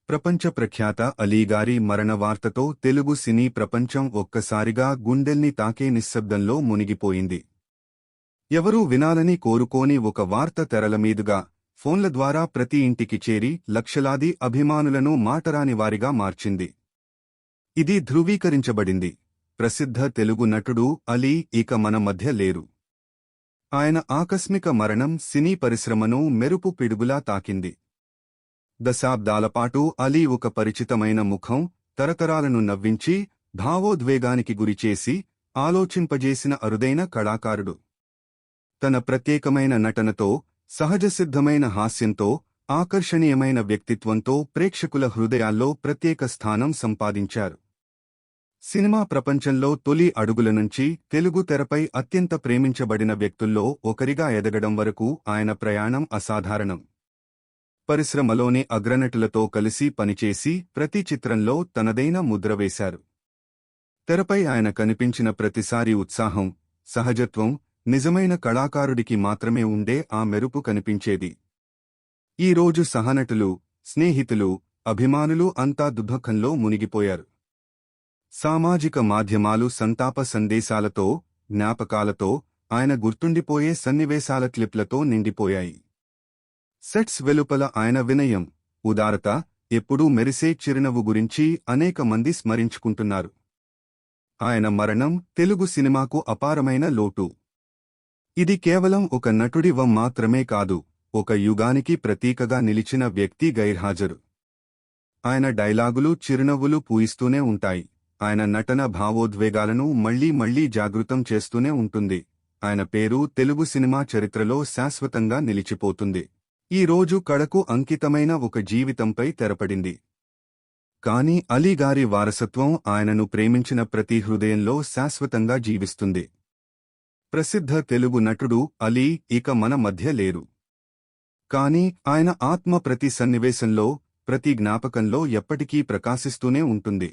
ప్రపంచ ప్రఖ్యాత అలీగారి మరణ వార్తతో తెలుగు సినీ ప్రపంచం ఒక్కసారిగా గుండెల్ని తాకే నిశ్శబ్దంలో మునిగిపోయింది. ఎవరూ వినాలని కోరుకోని ఒక వార్త తెరలమీదుగా, ఫోన్ల ద్వారా ప్రతి ఇంటికి చేరి లక్షలాది అభిమానులను మాటరాని వారిగా మార్చింది. ఇది ధృవీకరించబడింది. ప్రసిద్ధ తెలుగు నటుడు అలీ ఇక మన మధ్య లేరు. ఆయన ఆకస్మిక మరణం సినీ పరిశ్రమను మెరుపు పిడుగులా తాకింది. దశాబ్దాలపాటు అలీ ఒక పరిచితమైన ముఖం, తరతరాలను నవ్వించి, భావోద్వేగానికి గురిచేసి, ఆలోచింపజేసిన అరుదైన కళాకారుడు. తన ప్రత్యేకమైన నటనతో, సహజసిద్ధమైన హాస్యంతో, ఆకర్షణీయమైన వ్యక్తిత్వంతో ప్రేక్షకుల హృదయాల్లో ప్రత్యేక స్థానం సంపాదించారు. సినిమా ప్రపంచంలో తొలి అడుగుల నుంచి తెలుగు తెరపై అత్యంత ప్రేమించబడిన వ్యక్తుల్లో ఒకరిగా ఎదగడం వరకు ఆయన ప్రయాణం అసాధారణం. పరిశ్రమలోని అగ్రనటులతో కలిసి పనిచేసి ప్రతి చిత్రంలో తనదైన ముద్ర వేశారు. తెరపై ఆయన కనిపించిన ప్రతిసారీ ఉత్సాహం, సహజత్వం, నిజమైన కళాకారుడికి మాత్రమే ఉండే ఆ మెరుపు కనిపించేది. ఈ రోజు సహనటులు, స్నేహితులు, అభిమానులు అంతా దుఃఖంలో మునిగిపోయారు. సామాజిక మాధ్యమాలు సంతాప సందేశాలతో, జ్ఞాపకాలతో, ఆయన గుర్తుండిపోయే సన్నివేశాల క్లిప్లతో నిండిపోయాయి. సెట్స్ వెలుపల ఆయన వినయం, ఉదారత, ఎప్పుడూ మెరిసే చిరునవ్వు గురించి అనేక మంది స్మరించుకుంటున్నారు. ఆయన మరణం తెలుగు సినిమాకు అపారమైన లోటు. ఇది కేవలం ఒక నటుడి మాత్రమే కాదు, ఒక యుగానికి ప్రతీకగా నిలిచిన వ్యక్తి గైర్హాజరు. ఆయన డైలాగులు చిరునవ్వులు పూయిస్తూనే ఉంటాయి. ఆయన నటన భావోద్వేగాలను మళ్లీ మళ్లీ జాగృతం చేస్తూనే ఉంటుంది. ఆయన పేరు తెలుగు సినిమా చరిత్రలో శాశ్వతంగా నిలిచిపోతుంది. ఈ రోజు కళకు అంకితమైన ఒక జీవితంపై తెరపడింది. కాని అలీగారి వారసత్వం ఆయనను ప్రేమించిన ప్రతి హృదయంలో శాశ్వతంగా జీవిస్తుంది. ప్రసిద్ధ తెలుగు నటుడు అలీ ఇక మన మధ్య లేరు. కాని ఆయన ఆత్మ ప్రతి సన్నివేశంలో, ప్రతి జ్ఞాపకంలో ఎప్పటికీ ప్రకాశిస్తూనే ఉంటుంది.